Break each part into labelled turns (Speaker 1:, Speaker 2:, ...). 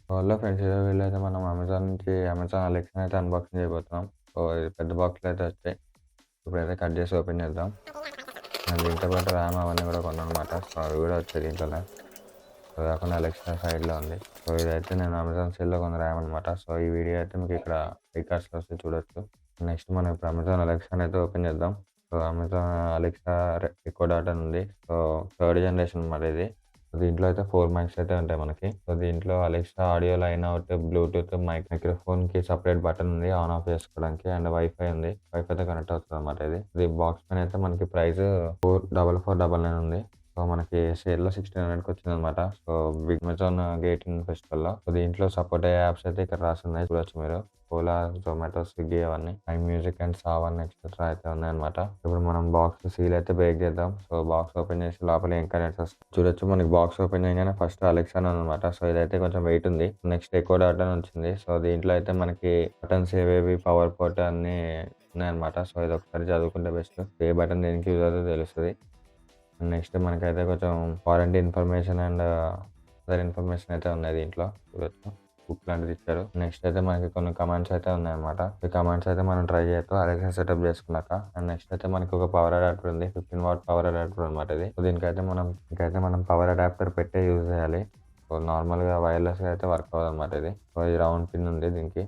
Speaker 1: Hello friends, వీళ్ళైతే మనం Amazon నుంచి అమెజాన్ అలెక్సాని అయితే అన్బాక్సింగ్ చేయబోతున్నాం. సో, ఇది పెద్ద బాక్స్‌లో అయితే వచ్చాయి. ఇప్పుడైతే కట్ చేసి ఓపెన్ చేద్దాం. నేను దీంతో పాటు ర్యామ్ అవన్నీ కూడా కొన్నాననమాట. సో, అవి కూడా వచ్చాయి దీంట్లోనే. అది కాకుండా అలెక్సా సైడ్‌లో ఉంది. సో, ఇదైతే నేను అమెజాన్ సేల్‌లో కొన్న ర్యామ్ అనమాట. సో, ఈ వీడియో అయితే మీకు ఇక్కడ ఐ కార్డ్స్‌లో వస్తే చూడొచ్చు. నెక్స్ట్ మనం ఇప్పుడు అమెజాన్ అలెక్సాని అయితే ఓపెన్ చేద్దాం. So, Amazon Alexa Echo Dot అని ఉంది. సో, థర్డ్ జనరేషన్ అనమాట ఇది. సో, దీంట్లో అయితే 4 మైక్స్ అయితే ఉంటాయి మనకి. సో, దీంట్లో Alexa audio line out, Bluetooth, మైక్రోఫోన్‌కి సెపరేట్ బటన్ ఉంది ఆన్ ఆఫ్ చేసుకోవడానికి. అండ్ వైఫై ఉంది. వైఫైతో కనెక్ట్ అవుతదనమాట ఇది. ఇది బాక్స్ పైన అయితే మనకి ప్రైస్ 44499 ఉంది. సో, మనకి సేల్‌లో 1600కి వచ్చిందనమాట. So, big Amazon great in ఫెస్టివల్‌లో. సో, దీంట్లో సపోర్ట్ అయ్యే యాప్స్ అయితే ఇక్కడ రాసున్నాయి చూడొచ్చు మీరు. ఓలా, జొమాటో, స్విగ్గీ అవన్నీ. Prime music and Saavn etcetera అయితే ఉన్నాయన్నమాట. ఇప్పుడు మనం బాక్స్ సీల్ అయితే బ్రేక్ చేద్దాం. సో, బాక్స్ ఓపెన్ చేసి లోపల ఏం కనెక్ట్స్ వస్తాయి చూడొచ్చు. మనకి బాక్స్ ఓపెన్ చేయగానే ఫస్ట్ అలెక్సా అని ఉందన్నమాట. సో, ఇదైతే కొంచెం వెయిట్ ఉంది. నెక్స్ట్ ఎకో డాట్ అని వచ్చింది. సో, దీంట్లో అయితే మనకి బటన్స్ ఏవేవి, పవర్ పోర్ట్ అన్నీ ఉన్నాయన్నమాట. సో, ఇది ఒకసారి చదువుకుంటే బెస్ట్. ఏ బటన్ దేనికి యూజ్ అవుతుందో తెలుస్తది. నెక్స్ట్ మనకైతే కొంచెం warranty information and other information అయితే ఉన్నాయి దీంట్లో చూడొచ్చు. బుక్ లాంటిది ఇచ్చారు. నెక్స్ట్ అయితే మనకి కొన్ని కమాండ్స్ అయితే ఉన్నాయన్నమాట. ఈ కమాండ్స్ అయితే మనం ట్రై చేయొచ్చు అలెక్సా సెటప్ చేసుకున్నాక. అండ్ నెక్స్ట్ అయితే మనకి ఒక పవర్ అడాప్టర్ ఉంది. 15 వాట్ పవర్ అడాప్టర్ అనమాట ఇది. సో, దీనికైతే మనం పవర్ అడాప్టర్ పెట్టే యూజ్ చేయాలి. సో, నార్మల్‌గా వైర్లెస్‌గా అయితే వర్క్ అవ్వదన్నమాట ఇది. సో, ఈ రౌండ్ పిన్ ఉంది దీనికి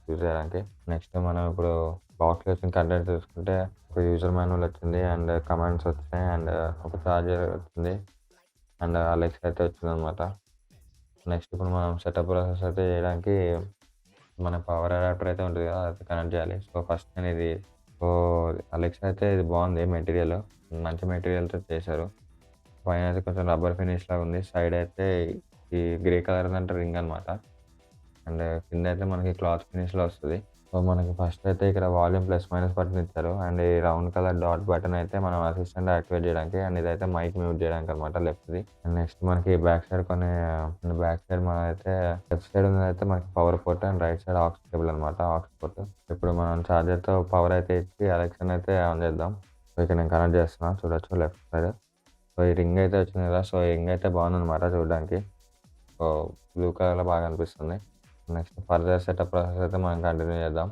Speaker 1: యూజ్ చేయడానికి. నెక్స్ట్ మనం ఇప్పుడు బాక్స్‌లో వచ్చిన కంటెంట్ చూసుకుంటే ఒక యూజర్ మాన్యువల్ వచ్చింది. అండ్ కమాండ్స్ వచ్చినాయి. అండ్ ఒక చార్జర్ వచ్చింది. అండ్ అలెక్సా అయితే వచ్చిందనమాట. నెక్స్ట్ ఇప్పుడు మనం సెటప్ ప్రాసెస్ అయితే చేయడానికి మన పవర్ అడాప్టర్ అయితే ఉంటుంది కదా! అది కనెక్ట్ చేయాలి. సో, ఫస్ట్ నేను ఇది సో, అలెక్సా అయితే ఇది బాగుంది మెటీరియల్. మంచి మెటీరియల్‌తో చేశారు. పైన అయితే కొంచెం రబ్బర్ ఫినిష్ లాగా ఉంది. సైడ్ అయితే ఈ గ్రే కలర్‌దంటే రింగ్ అనమాట. అండ్ కిందయితే మనకి క్లాత్ ఫినిష్‌లో వస్తది. సో, మనకి ఫస్ట్ అయితే ఇక్కడ వాల్యూమ్ ప్లస్ మైనస్ బటన్ ఇచ్చారు. అండ్ ఈ రౌండ్ కలర్ డాట్ బటన్ అయితే మనం అసిస్టెంట్ యాక్టివేట్ చేయడానికి. అండ్ ఇదైతే మైక్ మ్యూట్ చేయడానికి అనమాట లెఫ్ట్‌ది. అండ్ నెక్స్ట్ మనకి బ్యాక్ సైడ్ మనమైతే లెఫ్ట్ సైడ్ ఉన్నదైతే మనకి power port and right side aux cable అనమాట. Aux port. ఇప్పుడు మనం చార్జర్‌తో పవర్ అయితే ఇచ్చి అలెక్సాని అయితే ఆన్ చేద్దాం. సో, ఇక్కడ నేను కనెక్ట్ చేస్తున్నా చూడొచ్చు లెఫ్ట్ సైడ్. సో, ఈ రింగ్ అయితే వచ్చింది కదా! సో, ఈ రింగ్ అయితే బాగుందనమాట చూడడానికి. సో, బ్లూ కలర్‌లో బాగా అనిపిస్తుంది. నెక్స్ట్ ఫర్దర్ సెటప్ ప్రాసెస్ అయితే మనం కంటిన్యూ చేద్దాం.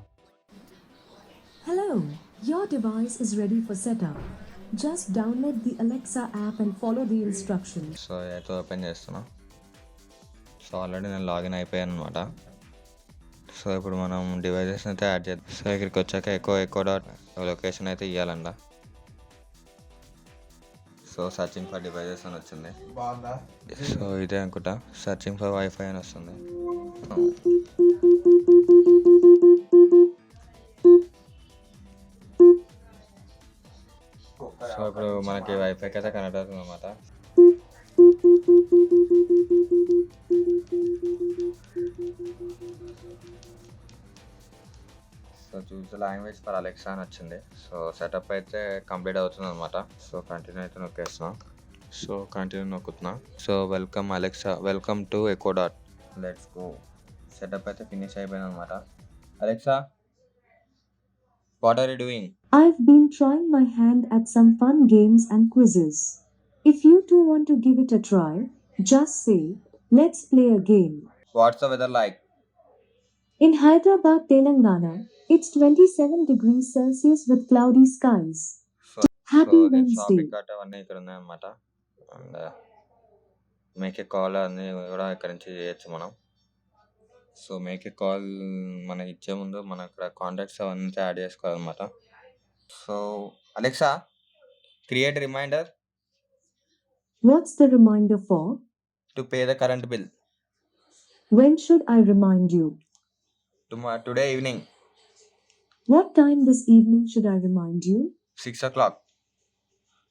Speaker 2: Hello, your device is ready for setup. Just download the Alexa app and follow the instructions.
Speaker 1: So, అయితే ఓపెన్ చేస్తున్నా. సో, ఆల్రెడీ నేను లాగిన్ అయిపోయాను అనమాట. సో, ఇప్పుడు మనం డివైజెస్ అయితే యాడ్ చేద్దాం. సో, ఇక్కడికి వచ్చాక ఎకో డాట్ లొకేషన్ అయితే ఇవ్వాలంట. సో, సర్చింగ్ ఫర్ డివైజెస్ అని వచ్చింది. సో, ఇదే అనుకుంటా సర్చింగ్ ఫర్ వైఫై అని వస్తుంది. సో, ఇప్పుడు మనకి వైఫైకి అయితే కనెక్ట్ అవుతుంది అనమాట. So, choose the language for Alexa అని వచ్చింది. సో, సెటప్ అయితే కంప్లీట్ అవుతుంది అనమాట. సో, కంటిన్యూ అయితే నొక్కేస్తున్నాం. సో, కంటిన్యూ నొక్కుతున్నా. So, welcome Alexa, welcome to Echo Dot. Let's go. Setup అయితే ఫినిష్ అయిపోయింది అనమాట. Alexa, what are you doing?
Speaker 2: I've been trying my hand at some fun games and quizzes. If you too want to give it a try, just say, let's play a game.
Speaker 1: What's the weather like?
Speaker 2: In Hyderabad, Telangana, it's 27 degrees Celsius with cloudy skies.
Speaker 1: So,
Speaker 2: Happy
Speaker 1: దీని shop
Speaker 2: Wednesday.
Speaker 1: Cut అవన్నీ ఇక్కడ ఉన్నాయన్నమాట. And make a call అన్నీ కూడా ఇక్కడ నుంచి చేయొచ్చు మనం. సో, మేక్ ఏ కాల్ మనకి ఇచ్చే ముందు మనం ఇక్కడ కాంటాక్ట్స్ అవన్నీ యాడ్ చేసుకోవాలన్నమాట. So, Alexa, create reminder
Speaker 2: What's the reminder for?
Speaker 1: To pay the current bill
Speaker 2: When should I remind you?
Speaker 1: Today evening
Speaker 2: What time this evening should I remind you?
Speaker 1: 6 o'clock.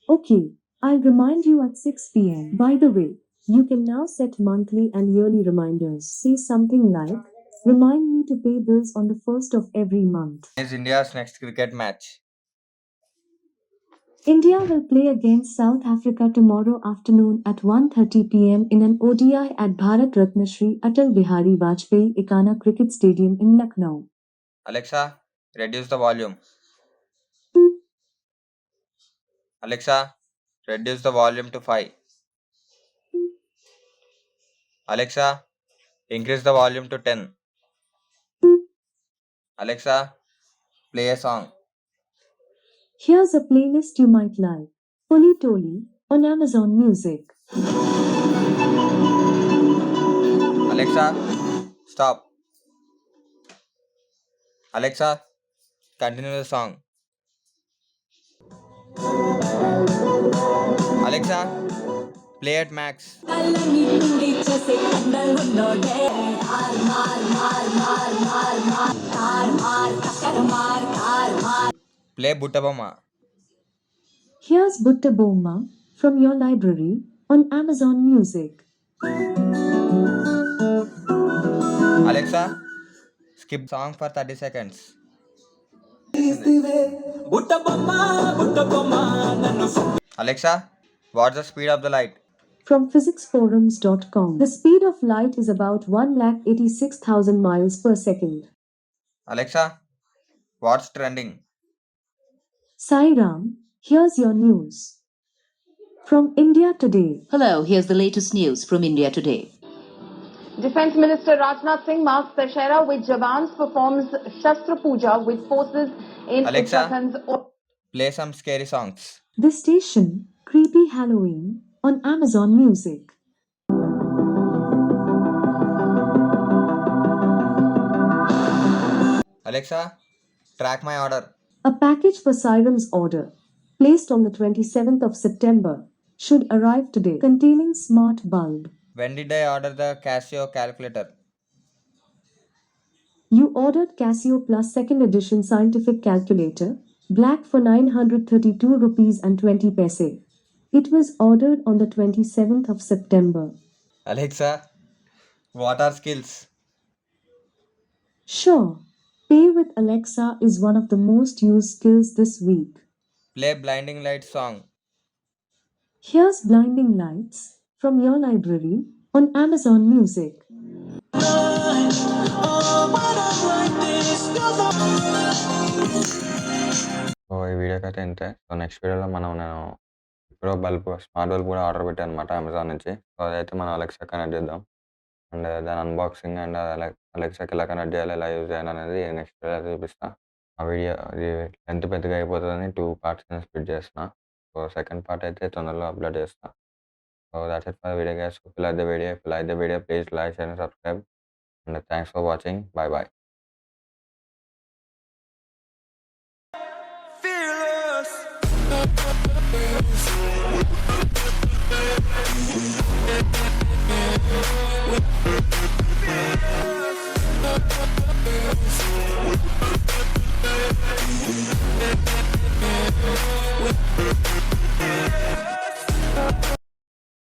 Speaker 2: Okay, I'll remind you at 6 p.m. By the way, you can now set monthly and yearly reminders. Say something like, remind me to pay bills on the first of every month.
Speaker 1: Is India's next cricket match?
Speaker 2: India will play against South Africa tomorrow afternoon at 1:30 p.m. in an ODI at Bharat Ratna Shri Atal Bihari Vajpayee Ekana Cricket Stadium in Lucknow.
Speaker 1: Alexa, reduce the volume. Alexa, reduce the volume to 5. Alexa, Increase the volume to 10. Alexa, play a song.
Speaker 2: Here's a playlist you might like. Puli Toli on Amazon Music.
Speaker 1: Alexa, stop. Alexa, continue the song. Alexa, play at max. Play Buttabama.
Speaker 2: Here's Butta Bomma from your library on Amazon Music.
Speaker 1: Alexa, skip song for 30 seconds. Alexa, what's the speed of the light?
Speaker 2: From physicsforums.com. The speed of light is about 1,86,000 miles per second.
Speaker 1: Alexa, what's trending?
Speaker 2: Sairam, here's your news. From India Today.
Speaker 3: Hello, here's the latest news from India today.
Speaker 4: Defence Minister Rajnath Singh marks Dashera with Jawans, performs Shastra Puja with forces in
Speaker 1: Alexa,
Speaker 4: Uttarakhand's...
Speaker 1: play some scary songs.
Speaker 2: This station, Creepy Halloween, on Amazon Music.
Speaker 1: Alexa, track my order.
Speaker 2: A package for Sairam's order, placed on the 27th of September, should arrive today, containing smart bulb.
Speaker 1: When did I order the Casio calculator?
Speaker 2: You ordered Casio Plus 2nd edition scientific calculator, black for 932 rupees and 20 paise. It was ordered on the 27th of September.
Speaker 1: Alexa, what are skills?
Speaker 2: Sure, Pay with Alexa is one of the most used skills this week.
Speaker 1: Play Blinding Lights song.
Speaker 2: Here's Blinding Lights from your library on Amazon Music.
Speaker 1: So ఈ వీడియోకి అయితే ఇంతే. So next వీడియోలో నేను ఇప్పుడు smart bulb కూడా order పెట్టాను అనమాట అమెజాన్ నుంచి. సో అదైతే మనం అలెక్సా కనెక్ట్ చేద్దాం. అండ్ దాని అన్బాక్సింగ్ అండ్ అలెక్సాకి ఎలా కనెక్ట్ చేయాలి, ఎలా యూజ్ చేయాలి అనేది నెక్స్ట్ వీడియో చూపిస్తా. ఆ వీడియో ఇది లెంత్ పెద్దగా అయిపోతుందని 2 పార్ట్స్ కింద స్ప్లిట్ చేస్తున్నా. సో సెకండ్ పార్ట్ అయితే తొందరలో అప్లోడ్ చేస్తా. So that's it for video guys. If you like the video, please like, share and subscribe. And thanks for watching. Bye bye. Fearless.